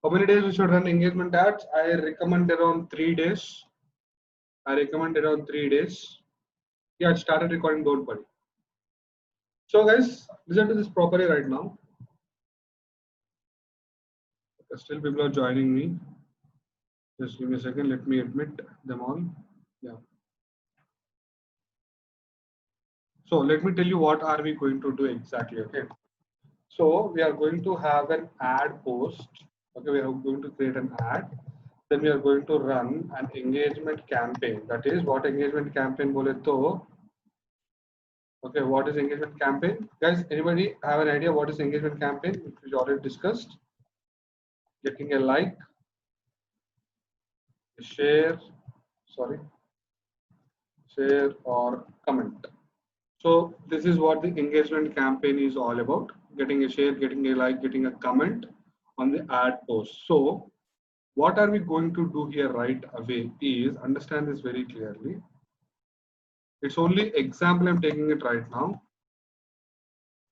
How many days we should run engagement ads? I recommend around 3 days. Yeah, it started recording, don't worry. So guys, listen to this properly right now. Still people are joining me. Just give me a second, let me admit them all. Yeah. So let me tell you what are we going to do exactly, okay? So we are going to have an ad post. Okay, we are going to create an ad. Then we are going to run an engagement campaign. That is what engagement campaign bole to. Okay, what is engagement campaign? Guys, anybody have an idea what is engagement campaign? Which we already discussed. Getting a like, a share, sorry, share or comment. So this is what the engagement campaign is all about. Getting a share, getting a like, getting a comment on the ad post. So what are we going to do here right away is understand this very clearly. It's only example I'm taking it right now.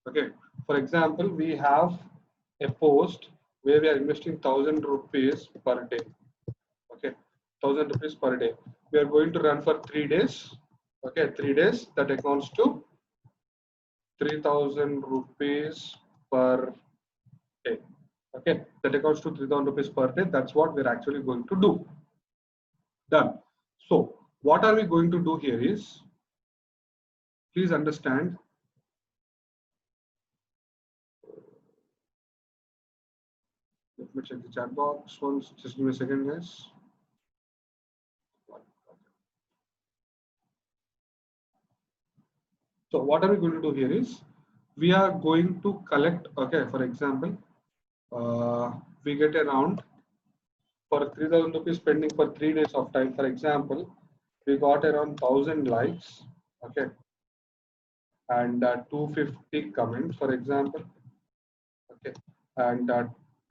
Okay, for example, we have a post where we are investing 1,000 rupees per day. Okay, 1,000 rupees per day. We are going to run for 3 days. Okay, 3 days, that accounts to 3,000 rupees per day. Okay, that accounts to 3,000 rupees per day. That's what we're actually going to do. Done. So what are we going to do here is, please understand. Let me check the chat box once. Just give me a second, guys. So what are we going to do here is, we are going to collect, okay, for example, we get around for 3,000 rupees spending for 3 days of time. For example, we got around 1,000 likes, okay, and 250 comments, for example, okay, and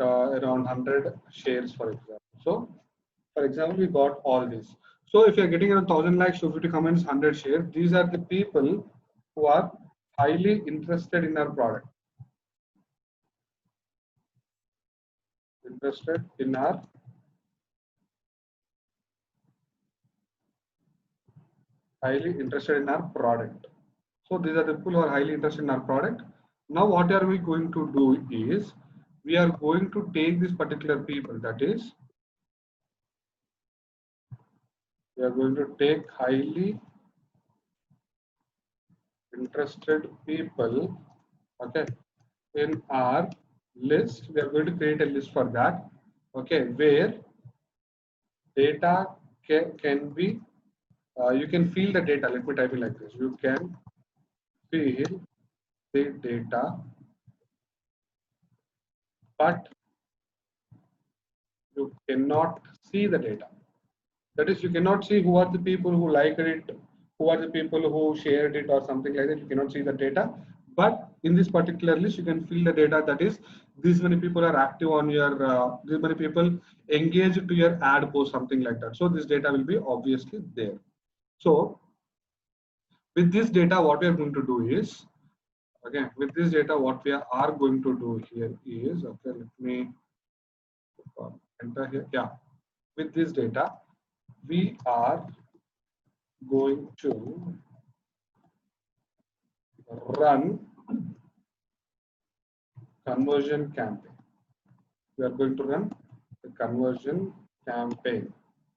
around 100 shares, for example. So, for example, we got all this. So, if you're getting around 1,000 likes, 250 comments, 100 shares, these are the people who are highly interested in our product. Interested in our highly interested in our product. So these are the people who are highly interested in our product. Now what are we going to do is, we are going to take this particular people, that is, we are going to take highly interested people, okay, in our list. We are going to create a list for that, okay, where data can be, you can feel the data. Let me type it like this. You can feel the data, but you cannot see the data. That is, you cannot see who are the people who liked it, who are the people who shared it, or something like that. You cannot see the data. But in this particular list, you can feel the data. That is, these many people are active on your, these many people engaged to your ad post, something like that. So this data will be obviously there. So with this data, what we are going to do is, again, with this data, what we are going to do here is, okay, let me enter here. Yeah, with this data, we are going to run conversion campaign. We are going to run a conversion campaign,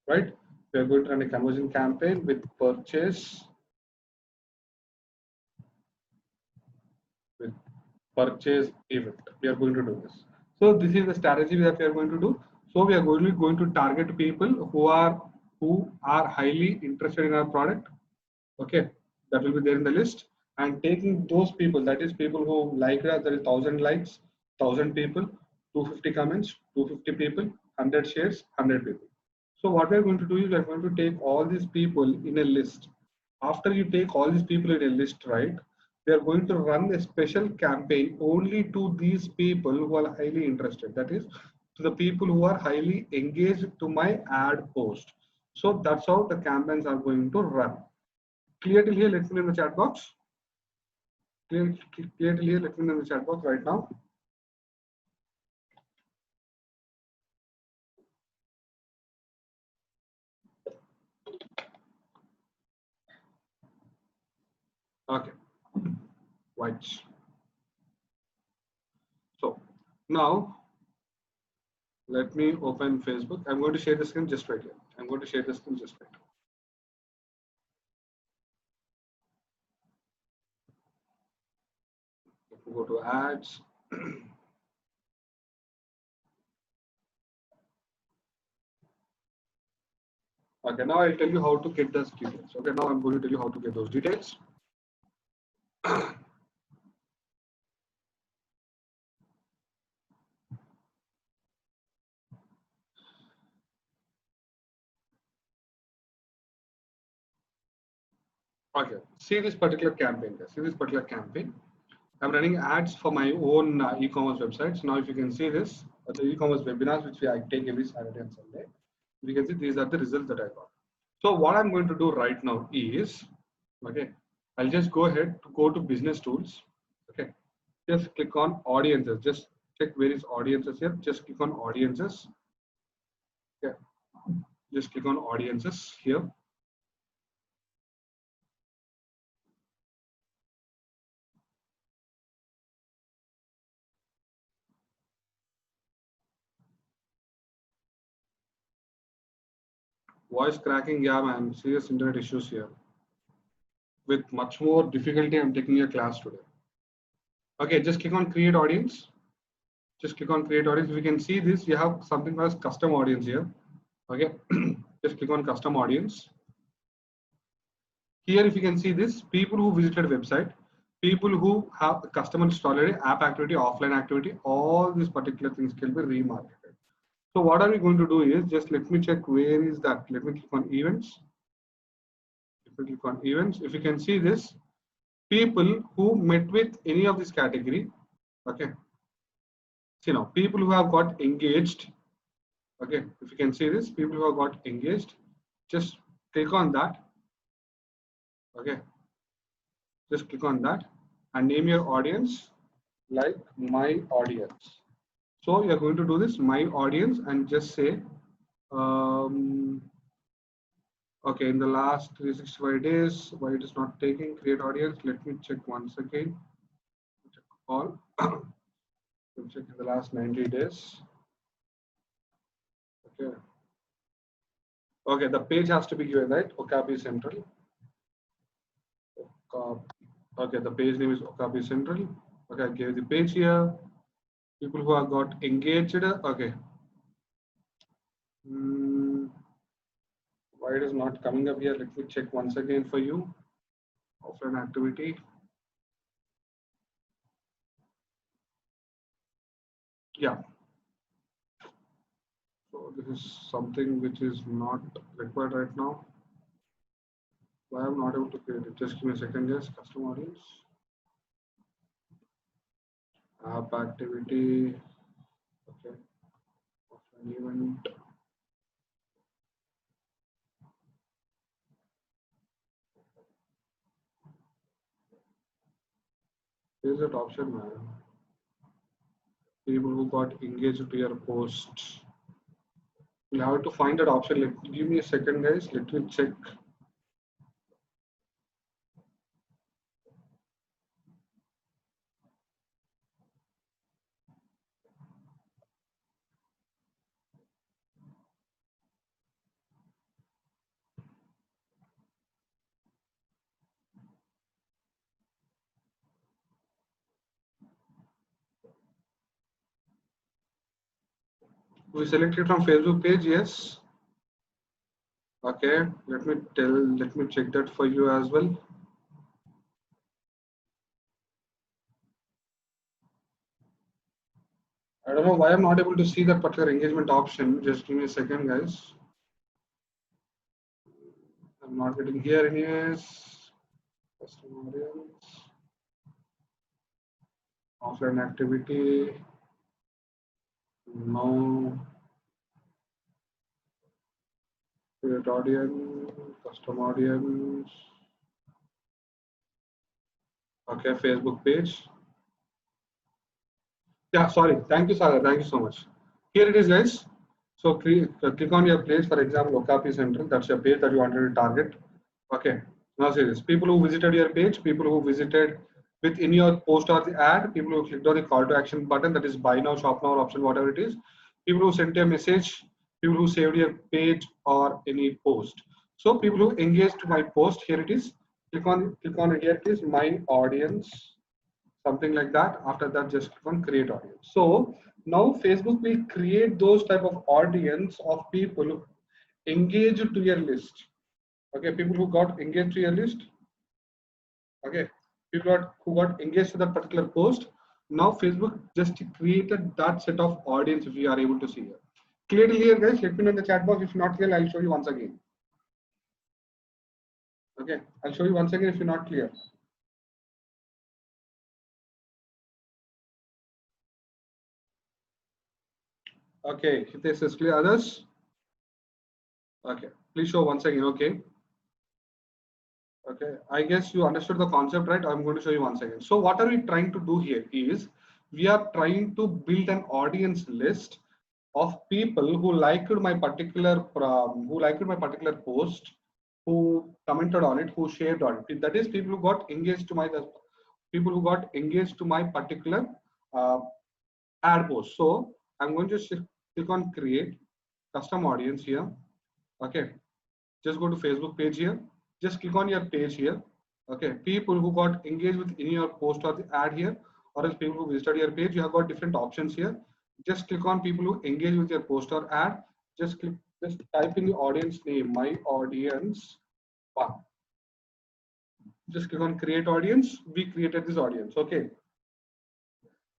right? We are going to run a conversion campaign with purchase event. We are going to do this. So this is the strategy that we are going to do. So we are going to target people who are highly interested in our product. Okay, that will be there in the list, and taking those people, that is people who like us, there is 1,000 likes, 1,000 people, 250 comments, 250 people, 100 shares, 100 people. So what we are going to do is, we are going to take all these people in a list. After you take all these people in a list, right, we are going to run a special campaign only to these people who are highly interested, that is, to the people who are highly engaged to my ad post. So that's how the campaigns are going to run. Clear till here? Let me know in the chat box. Clear till here? Let me know in the chat box right now. Okay, white. So now let me open Facebook. I'm going to share the screen just right here. I'm going to share the screen just right. Let me go to ads. Okay, now I'll tell you how to get those details. Okay, now I'm going to tell you how to get those details. Okay, see this particular campaign. See this particular campaign. I'm running ads for my own e-commerce websites. Now, if you can see this, the e-commerce webinars which I take every Saturday and Sunday, you can see these are the results that I got. So what I'm going to do right now is, okay, I'll just go ahead to go to business tools. Okay, just click on audiences. Just check where is audiences here. Just click on audiences. Okay, just click on audiences here. Voice cracking, yeah, man, serious internet issues here. With much more difficulty, I'm taking a class today. Okay, just click on create audience. Just click on create audience. If you can see this, you have something called custom audience here. Okay, just click on custom audience. Here, if you can see this, people who visited website, people who have customer installed already, app activity, offline activity, all these particular things can be remarketed. So what are we going to do is just let me check where is that. Let me click on events. If we click on events, if you can see this, people who met with any of this category, okay. See now, people who have got engaged, okay. If you can see this, people who have got engaged, just click on that, okay. Just click on that and name your audience like my audience. So you're going to do this my audience and just say, okay, in the last 365 days, why it is not taking create audience? Let me check once again. Check all. Check in the last 90 days. Okay. Okay, the page has to be given, right? Okapi Central. Okay, the page name is Okapi Central. Okay, I gave the page here. People who have got engaged. Okay. Why it is not coming up here? Let me check once again for you. Offline activity. Yeah. So this is something which is not required right now. Why I'm not able to create it? Just give me a second, guys. Custom audience. App activity. Okay. Offline event. Here's that option, man. People who got engaged to your post. You have to find that option. Give me a second, guys. Let me check. We selected from Facebook page, yes. Okay, let me check that for you as well. I don't know why I'm not able to see that particular engagement option. Just give me a second, guys. I'm not getting here anyways. Custom audience. Offline activity. No. Create audience. Custom audience. Okay, Facebook page. Yeah, sorry. Thank you, Sagar. Thank you so much. Here it is, guys. So click on your page, for example, Okapi Central. That's your page that you wanted to target. Okay. Now see this, people who visited your page, people who visited within your post or the ad, people who clicked on the call to action button, that is buy now, shop now option, whatever it is, people who sent a message, people who saved your page or any post. So people who engaged to my post, here it is, click on it, here it is, my audience, something like that. After that, just click on create audience. So now Facebook will create those type of audience of people who engage to your list. Okay, people who got engaged to your list. Okay, people who got engaged to that particular post. Now Facebook just created that set of audience we are able to see here. Clearly here, guys, let me know in the chat box. If not clear, I'll show you once again. Okay, I'll show you once again if you're not clear. Okay, if this is clear, others. Okay, please show once again. Okay. Okay, I guess you understood the concept, right? I'm going to show you once again. So what are we trying to do here is we are trying to build an audience list of people who liked my particular post, who commented on it, who shared on it. That is people who got engaged to my particular uh, ad post. So I'm going to click on create custom audience here. Okay, just go to Facebook page here. Just click on your page here. Okay, people who got engaged with in your post or the ad here, or else people who visited your page, you have got different options here. Just click on people who engage with your post or ad. Just type in the audience name, my audience one. Just click on create audience. We created this audience. Okay.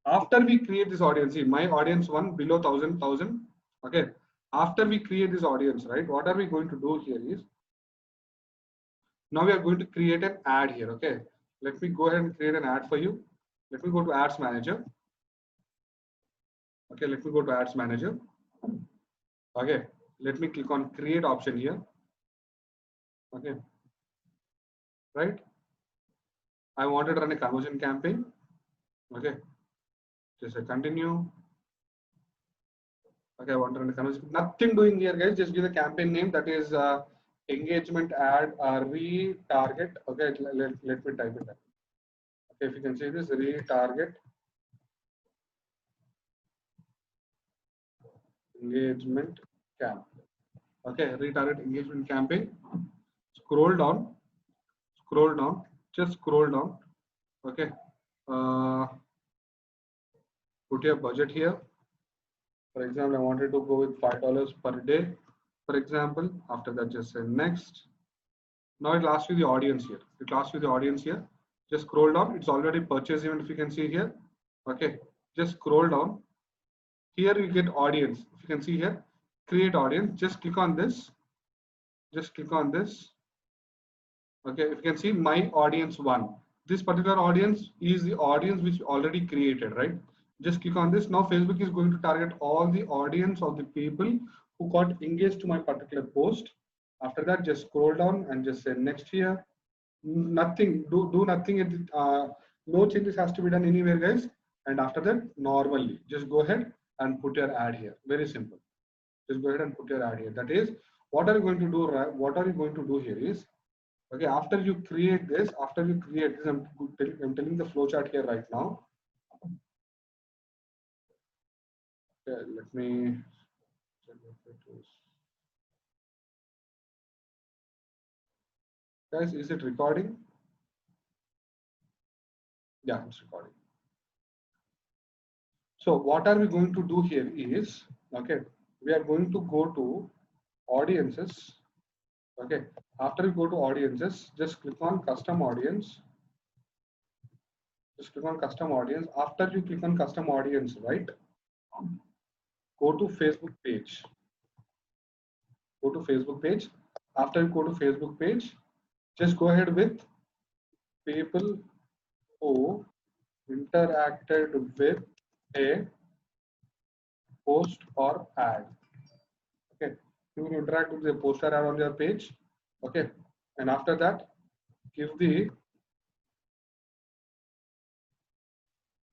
After we create this audience, see my audience one below 1,000. Okay. After we create this audience, right? What are we going to do here is now we are going to create an ad here. Okay, let me go ahead and create an ad for you. Let me go to ads manager. Okay, let me go to ads manager. Okay, let me click on create option here. Okay, right, I wanted to run a conversion campaign. Okay, just a continue. Okay, I want to run a conversion. Nothing doing here, guys. Just give the campaign name, that is engagement ad retarget. Okay, let me type it. Okay, if you can see this, retarget engagement campaign. Okay, retarget engagement campaign. Scroll down, just scroll down. Okay, put your budget here. For example, I wanted to go with $5 per day, for example. After that, just say next. Now it asks you the audience here. Just scroll down. It's already purchased event, if you can see here. Okay, just scroll down. Here you get audience. If you can see here, create audience. Just click on this. Okay, if you can see my audience one. This particular audience is the audience which already created, right? Just click on this. Now Facebook is going to target all the audience of the people who got engaged to my particular post. After that, just scroll down and just say next here. Nothing, do nothing. No changes has to be done anywhere, guys. And after that, normally, just go ahead and put your ad here. Very simple. Just go ahead and put your ad here. That is, what are you going to do? What are you going to do here is, okay, after you create this, I'm telling the flowchart here right now. Okay, let me. Guys, is it recording? Yeah, it's recording. So what are we going to do here is, okay, we are going to go to audiences. Okay, after you go to audiences, just click on custom audience. Just click on custom audience. After you click on custom audience, right? Go to Facebook page. Go to Facebook page. After you go to Facebook page, just go ahead with people who interacted with a post or ad. Okay, you will interact with the post or ad on your page. Okay, and after that, give the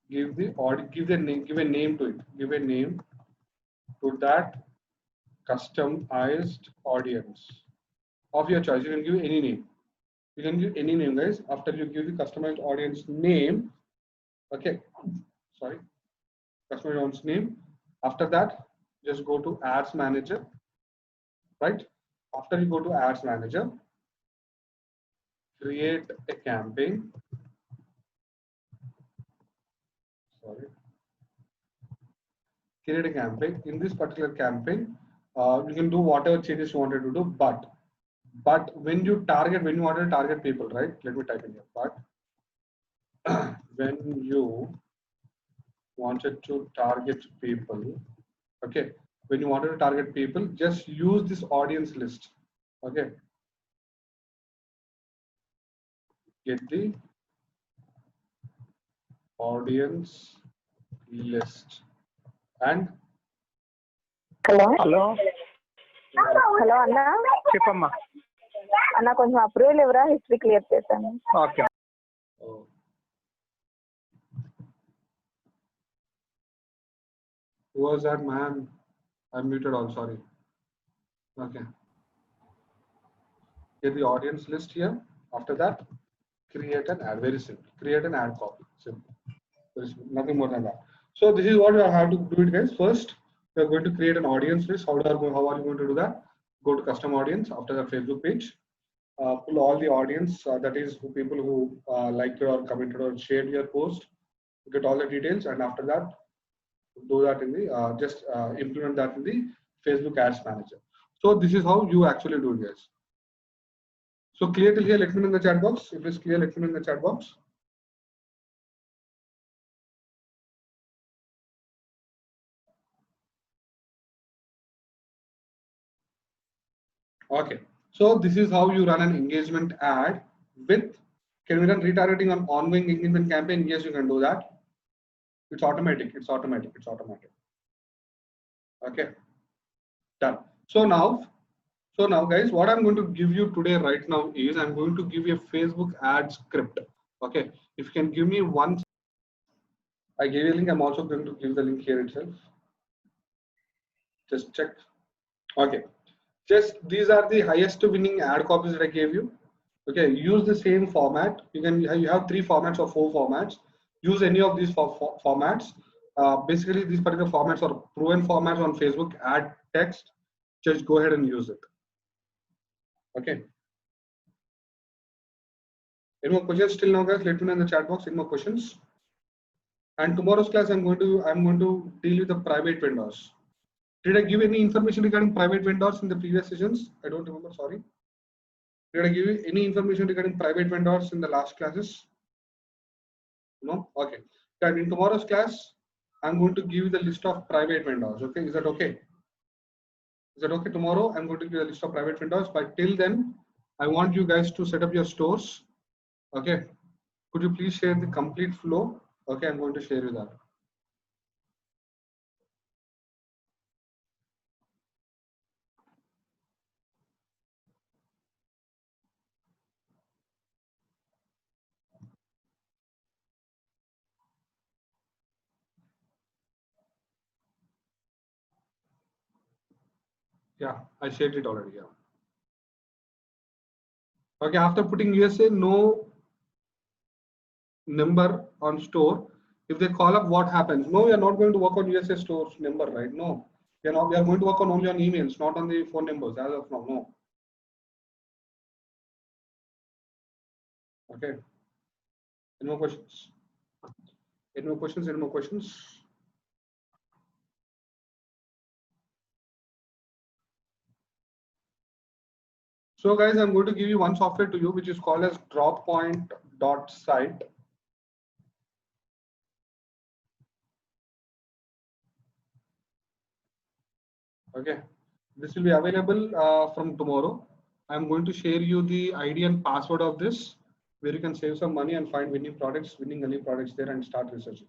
give a name to it. Give a name to that customized audience of your choice. You can give any name. You can give any name, guys. After you give the customized audience name, okay, sorry, customized audience name. After that, just go to Ads Manager, right? After you go to Ads Manager, create a campaign. Sorry. Create a campaign. In this particular campaign, you can do whatever changes you wanted to do, but when you want to target people, right? Let me type in here. But when you wanted to target people, okay, when you wanted to target people, just use this audience list, okay. Get the audience list and hello hello అన్న చెప్పమ్మా అన్న కొంచెం approval ఎవరా history clear చేశాను okay Who was that man? I'm muted all, sorry. Okay. Get the audience list here. After that, create an ad. Very simple. Create an ad copy. Simple. Very simple. Nothing more than that. So this is what you have to do it, guys. First, we are going to create an audience list. How are you going to do that? Go to custom audience after the Facebook page. Pull all the audience, that is people who liked or commented or shared your post. Get all the details, and after that, do that in the implement that in the Facebook Ads Manager. So this is how you actually do it, guys. So clear till here? Let me know in the chat box. If it's clear, let me know in the chat box. Okay. So this is how you run an engagement ad with. Can we run retargeting on ongoing engagement campaign? Yes, you can do that. It's automatic. It's automatic. It's automatic. Okay. Done. So now, guys, what I'm going to give you today right now is I'm going to give you a Facebook ad script. Okay. If you can give me one, I gave you a link. I'm also going to give the link here itself. Just check. Okay. Just these are the highest winning ad copies that I gave you. Okay. Use the same format. You have 3 formats or 4 formats. Use any of these formats. Basically, these particular formats are proven formats on Facebook ad text. Just go ahead and use it. Okay. Any more questions still now, guys? Let me know in the chat box. Any more questions? And tomorrow's class, I'm going to deal with the private vendors. Did I give any information regarding private vendors in the previous sessions? I don't remember. Sorry. Did I give you any information regarding private vendors in the last classes? No. Okay. And in tomorrow's class, I'm going to give you the list of private vendors. Okay. Is that okay? Is that okay? Tomorrow, I'm going to give you a list of private vendors. But till then, I want you guys to set up your stores. Okay. Could you please share the complete flow? Okay. I'm going to share you that. Yeah, I shared it already. Yeah. Okay, after putting USA, no number on store. If they call up, what happens? No, we are not going to work on USA stores number, right? No, we are going to work on only on emails, not on the phone numbers as of now. No. Okay. Any more questions? Any more questions? Any more questions? So guys, I'm going to give you one software to you, which is called as Droppoint.site. Okay, this will be available from tomorrow. I'm going to share you the ID and password of this, where you can save some money and find winning early products there and start researching.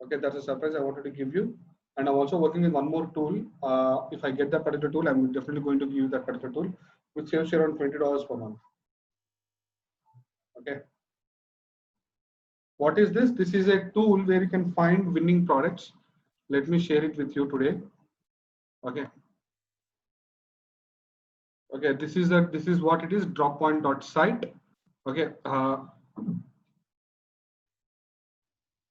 Okay, that's a surprise I wanted to give you. And I'm also working with one more tool. If I get that particular tool, I'm definitely going to give you that particular tool, which saves you around $20 per month. Okay. What is this? This is a tool where you can find winning products. Let me share it with you today. Okay. Okay, this is what it is, droppoint.site. Okay,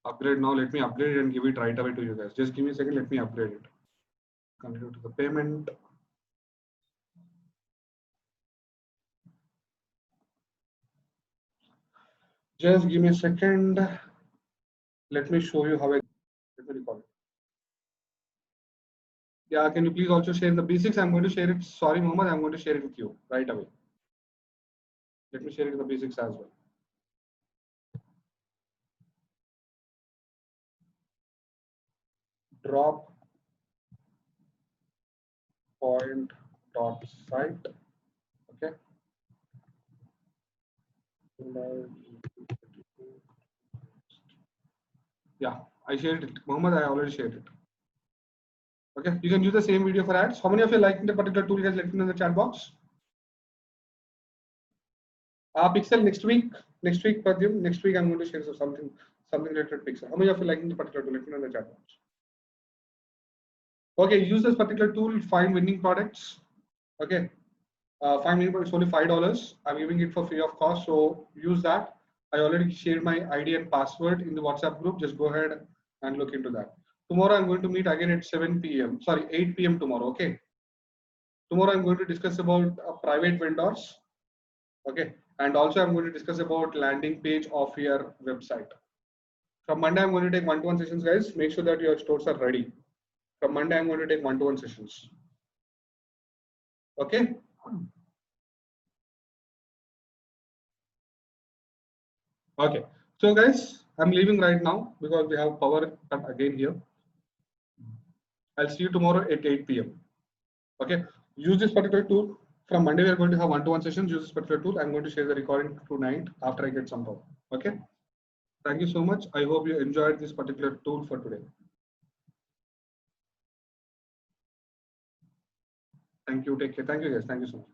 upgrade now. Let me upgrade it and give it right away to you guys. Just give me a second. Let me upgrade it. Continue to the payment. Just give me a second. Let me show you how I let me record it. Yeah, can you please also share the basics? I'm going to share it. Sorry, Mohammed, I'm going to share it with you right away. Let me share it the basics as well. Drop point dot site. Okay. Yeah, I shared it. Mohammed, I already shared it. Okay, you can use the same video for ads. How many of you liking the particular tool, guys? Let me know in the chat box. Pixel next week, Pradyum, next week I'm going to share something related to Pixel. How many of you liking the particular tool? Let me know in the chat box. Okay, use this particular tool, find winning products. Okay, find winning products, only $5. I'm giving it for free of cost, so use that. I already shared my ID and password in the WhatsApp group. Just go ahead and look into that. Tomorrow I'm going to meet again at 7 p.m. Sorry, 8 p.m. tomorrow. Okay. Tomorrow I'm going to discuss about private vendors. Okay, and also I'm going to discuss about landing page of your website. From Monday I'm going to take one-to-one sessions, guys. Make sure that your stores are ready. From Monday I'm going to take one-to-one sessions. Okay. Okay. So guys, I'm leaving right now because we have power cut again here. I'll see you tomorrow at 8 p.m. Okay. Use this particular tool. From Monday we are going to have one-to-one sessions. Use this particular tool. I'm going to share the recording tonight after I get some power. Okay. Thank you so much. I hope you enjoyed this particular tool for today. Thank you. Take care. Thank you, guys. Thank you so much.